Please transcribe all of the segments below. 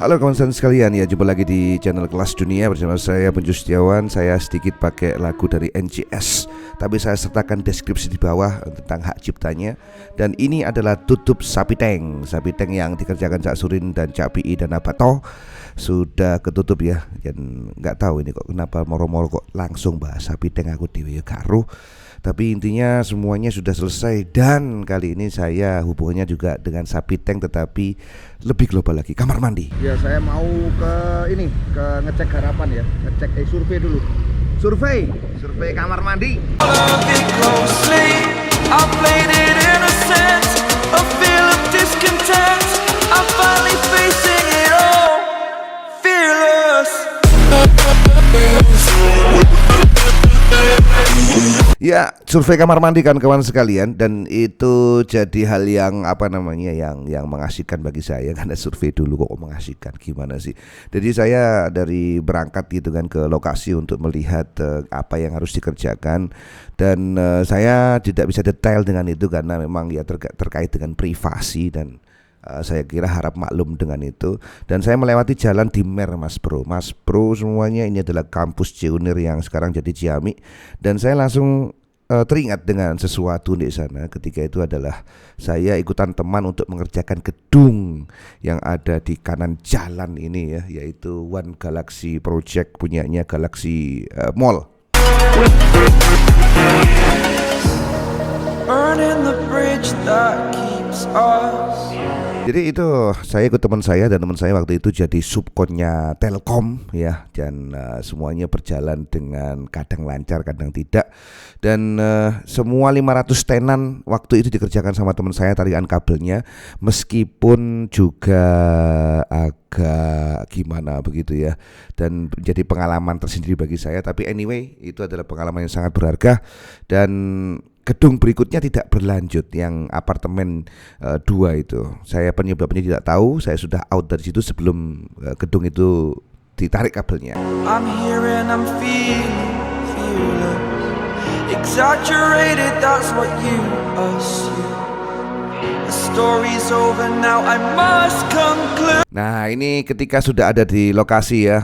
Halo kawan-kawan sekalian, ya jumpa lagi di channel Kelas Dunia bersama saya Punju Setiawan. Saya sedikit pakai lagu dari NCS, tapi saya sertakan deskripsi di bawah tentang hak ciptanya. Dan ini adalah Tutup Sapi Tank yang dikerjakan Cak Surin dan Cak Pi dan Abato. Sudah ketutup ya, dan nggak tahu ini kok kenapa moro-moro kok langsung bahas Sapi Tank, aku dewe karo. Tapi intinya semuanya sudah selesai, dan kali ini saya hubungannya juga dengan Sapi Tank tetapi lebih global lagi, kamar mandi. Ya, saya mau ke ini, ke ngecek harapan ya, ngecek survei dulu. Survei kamar mandi. Ya, survei kamar mandi kan kawan sekalian, dan itu jadi hal yang yang mengasihkan bagi saya, karena survei dulu kok mengasihkan gimana sih. Jadi saya dari berangkat gitu kan ke lokasi untuk melihat apa yang harus dikerjakan, dan saya tidak bisa detail dengan itu karena memang ya terkait dengan privasi, dan saya kira harap maklum dengan itu. Dan saya melewati jalan di Mer, Mas Bro semuanya. Ini adalah kampus Ciunir yang sekarang jadi Ciamik. Dan saya langsung teringat dengan sesuatu di sana. Ketika itu adalah saya ikutan teman untuk mengerjakan gedung yang ada di kanan jalan ini ya, yaitu One Galaxy Project punyanya Galaxy Mall. Burning the bridge that keeps us. Jadi itu saya ikut teman saya, dan teman saya waktu itu jadi subkonnya Telkom ya, dan semuanya berjalan dengan kadang lancar kadang tidak. Dan semua 500 tenan waktu itu dikerjakan sama teman saya, tarikan kabelnya, meskipun juga agak gimana begitu ya, dan jadi pengalaman tersendiri bagi saya. Tapi anyway, itu adalah pengalaman yang sangat berharga. Dan gedung berikutnya tidak berlanjut, yang apartemen 2 itu. Saya penyebabnya tidak tahu, saya sudah out dari situ sebelum gedung itu ditarik kabelnya. I'm here and I'm feeling exaggerated, that's what you assume. The story's over now, I must conclude. Nah, ini ketika sudah ada di lokasi ya,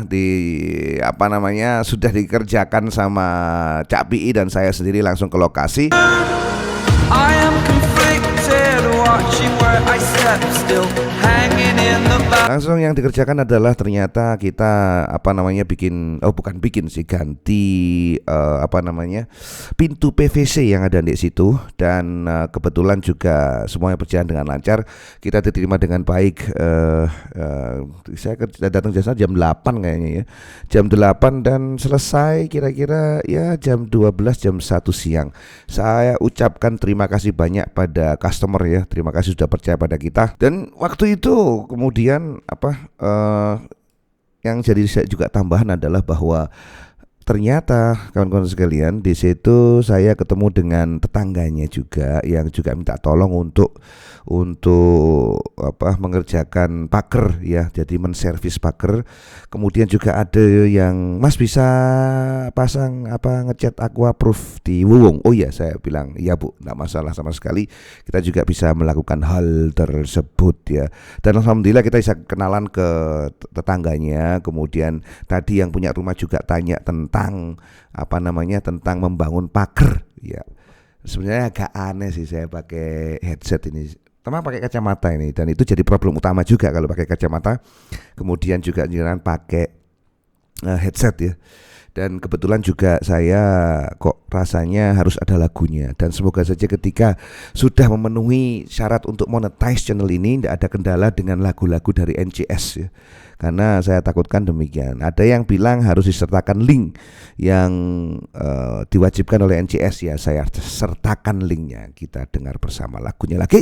sudah dikerjakan sama Cak Pi dan saya sendiri langsung ke lokasi. I am conflicted, watching where I step still, hanging in the back. Langsung yang dikerjakan adalah ternyata kita ganti pintu PVC yang ada di situ. Dan kebetulan juga semuanya berjalan dengan lancar. Kita diterima dengan baik. Saya datang jasa jam 8 kayaknya ya, jam 8, dan selesai kira-kira ya jam 12, jam 1 siang. Saya ucapkan terima kasih banyak pada customer ya, terima kasih sudah percaya pada kita. Dan waktu itu kemudian yang jadi juga tambahan adalah bahwa ternyata kawan-kawan sekalian, di situ saya ketemu dengan tetangganya juga yang juga minta tolong untuk mengerjakan pagar ya, jadi menservis pagar. Kemudian juga ada yang, Mas bisa pasang ngecat aquaproof di Wuwung. Oh iya, saya bilang iya Bu, enggak masalah sama sekali. Kita juga bisa melakukan hal tersebut ya. Dan alhamdulillah kita bisa kenalan ke tetangganya. Kemudian tadi yang punya rumah juga tanya tentang tentang membangun pagar ya. Sebenarnya agak aneh sih saya pakai headset ini, sama pakai kacamata ini, dan itu jadi problem utama juga kalau pakai kacamata. Kemudian juga jangan pakai headset ya. Dan kebetulan juga saya kok rasanya harus ada lagunya, dan semoga saja ketika sudah memenuhi syarat untuk monetize channel ini tidak ada kendala dengan lagu-lagu dari NCS ya. Karena saya takutkan demikian. Ada yang bilang harus disertakan link yang diwajibkan oleh NCS ya, saya sertakan linknya. Kita dengar bersama lagunya lagi.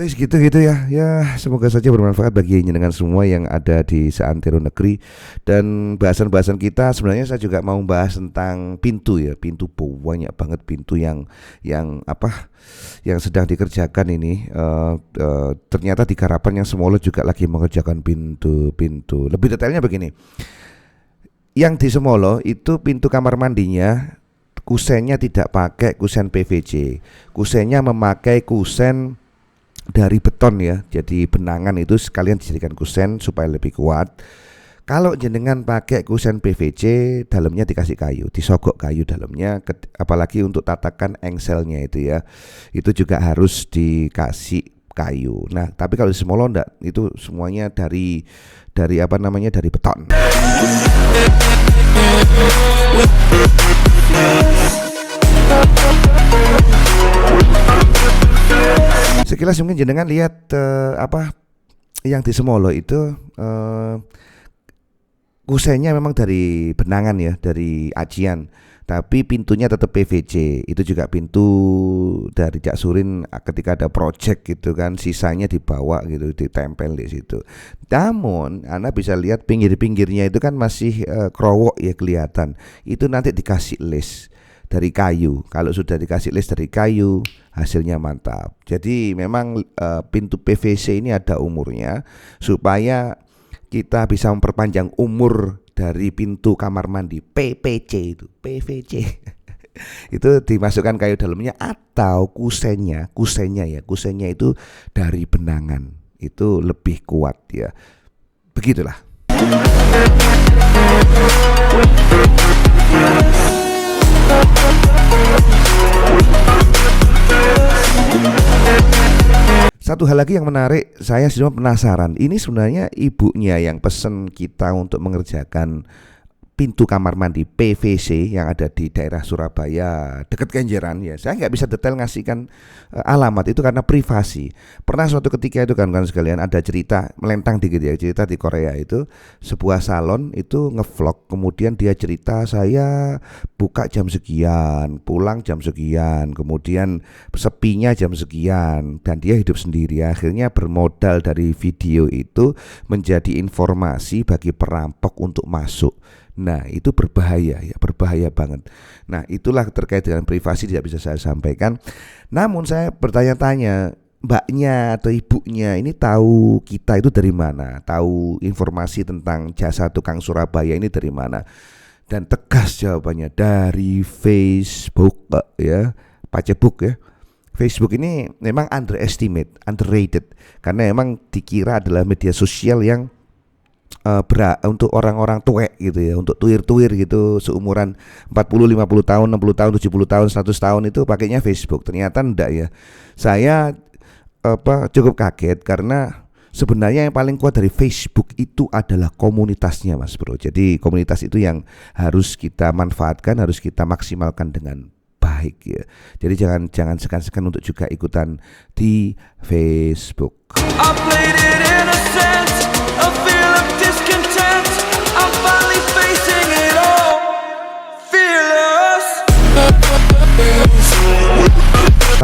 Gitu ya. Ya, semoga saja bermanfaat bagi dengan semua yang ada di seantero negeri. Dan bahasan-bahasan kita sebenarnya saya juga mau bahas tentang pintu ya. Pintu, banyak banget pintu yang sedang dikerjakan ini. Ternyata di Garapan yang Semolo juga lagi mengerjakan pintu. Lebih detailnya begini. Yang di Semolo itu pintu kamar mandinya, kusennya tidak pakai kusen PVC. Kusennya memakai kusen dari beton ya, jadi benangan itu sekalian dijadikan kusen supaya lebih kuat. Kalau jenengan pakai kusen PVC, dalamnya dikasih kayu, disogok kayu dalamnya, apalagi untuk tatakan engselnya itu ya, itu juga harus dikasih kayu. Nah, tapi kalau di Semolo enggak, itu semuanya dari apa namanya, dari beton. Sekilas mungkin jenengan lihat apa yang di Semolo itu kusennya memang dari benangan ya, dari acian, tapi pintunya tetap PVC. Itu juga pintu dari Cak Surin ketika ada project gitu kan, sisanya dibawa gitu, ditempel di situ. Namun Anda bisa lihat pinggir-pinggirnya itu kan masih krowok ya, kelihatan. Itu nanti dikasih les dari kayu. Kalau sudah dikasih les dari kayu, hasilnya mantap. Jadi memang pintu PVC ini ada umurnya supaya kita bisa memperpanjang umur dari pintu kamar mandi PPC itu, PVC. Itu dimasukkan kayu dalamnya atau kusennya itu dari benangan. Itu lebih kuat ya. Begitulah. Satu hal lagi yang menarik, saya sebenarnya penasaran. Ini sebenarnya ibunya yang pesen kita untuk mengerjakan pintu kamar mandi PVC yang ada di daerah Surabaya dekat Kenjeran ya. Saya nggak bisa detail ngasihkan alamat itu karena privasi. Pernah suatu ketika itu kan sekalian ada cerita melentang dikit ya, cerita di Korea itu sebuah salon itu ngevlog, kemudian dia cerita saya buka jam sekian, pulang jam sekian, kemudian sepinya jam sekian, dan dia hidup sendiri. Akhirnya bermodal dari video itu menjadi informasi bagi perampok untuk masuk. Nah, itu berbahaya ya, berbahaya banget. Nah, itulah terkait dengan privasi tidak bisa saya sampaikan. Namun saya bertanya-tanya, mbaknya atau ibunya ini tahu kita itu dari mana? Tahu informasi tentang jasa tukang Surabaya ini dari mana? Dan tegas jawabannya dari Facebook ya, Facebook ya. Facebook ini memang underrated karena memang dikira adalah media sosial yang untuk orang-orang tuwek gitu ya, untuk tuir-tuir gitu, seumuran 40, 50 tahun, 60 tahun, 70 tahun, 100 tahun itu pakainya Facebook. Ternyata enggak ya. Saya cukup kaget karena sebenarnya yang paling kuat dari Facebook itu adalah komunitasnya, Mas Bro. Jadi komunitas itu yang harus kita manfaatkan, harus kita maksimalkan dengan baik ya. Jadi jangan segan-segan untuk juga ikutan di Facebook.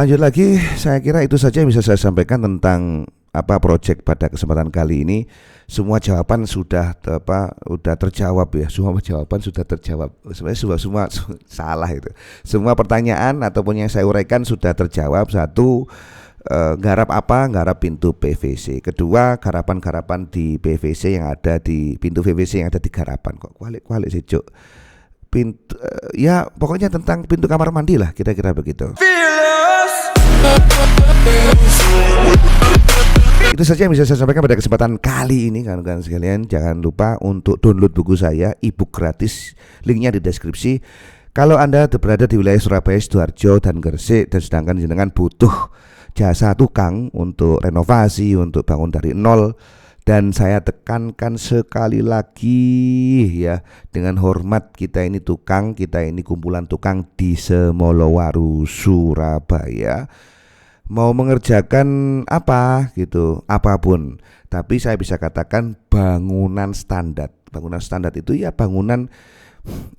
Lanjut lagi, saya kira itu saja yang bisa saya sampaikan tentang project pada kesempatan kali ini. Semua jawaban sudah terjawab ya. Semua jawaban sudah terjawab. Sebenarnya semua salah itu. Semua pertanyaan ataupun yang saya uraikan sudah terjawab. Satu, garap pintu PVC. Kedua, garapan di PVC yang ada di pintu PVC yang ada di garapan. Kok kualik sih, Cuk? Pintu ya pokoknya tentang pintu kamar mandi lah, kira-kira begitu. Itu saja yang bisa saya sampaikan pada kesempatan kali ini, kawan-kawan sekalian. Jangan lupa untuk download buku saya, ebook gratis, linknya di deskripsi. Kalau Anda berada di wilayah Surabaya, Sidoarjo, dan Gresik, dan sedangkan jenengan butuh jasa tukang untuk renovasi, untuk bangun dari nol, dan saya tekankan sekali lagi ya, dengan hormat, kita ini tukang, kita ini kumpulan tukang di Semolowaru, Surabaya. Mau mengerjakan apa gitu, apapun. Tapi saya bisa katakan bangunan standar. Bangunan standar itu ya bangunan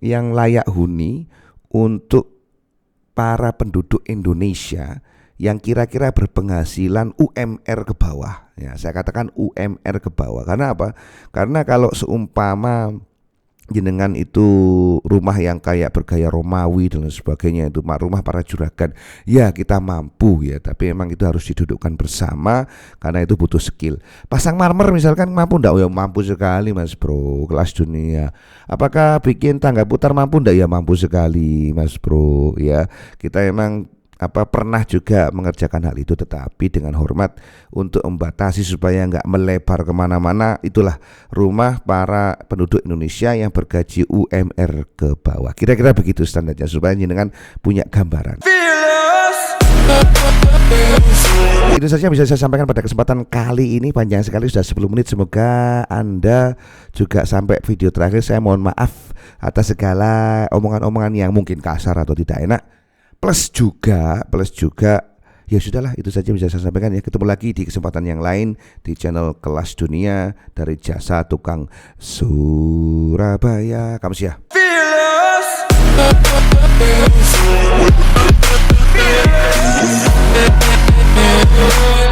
yang layak huni untuk para penduduk Indonesia yang kira-kira berpenghasilan UMR ke bawah. Ya, saya katakan UMR ke bawah. Karena apa? Karena kalau seumpama jenengan itu rumah yang kayak bergaya Romawi dan sebagainya, itu rumah para juragan, ya kita mampu ya, tapi memang itu harus didudukkan bersama karena itu butuh skill. Pasang marmer misalkan mampu enggak? Oh ya mampu sekali, Mas Bro, kelas dunia. Apakah bikin tangga putar mampu enggak? Ya mampu sekali, Mas Bro ya. Kita memang pernah juga mengerjakan hal itu, tetapi dengan hormat untuk membatasi supaya nggak melebar kemana-mana. Itulah rumah para penduduk Indonesia yang bergaji UMR ke bawah. Kira-kira begitu standarnya supaya jenengan punya gambaran. Itu saja bisa saya sampaikan pada kesempatan kali ini. Panjang sekali, sudah 10 menit. Semoga Anda juga sampai video terakhir. Saya mohon maaf atas segala omongan-omongan yang mungkin kasar atau tidak enak. Plus juga ya sudahlah, itu saja bisa saya sampaikan ya. Ketemu lagi di kesempatan yang lain di channel Kelas Dunia dari Jasa Tukang Surabaya. Kamu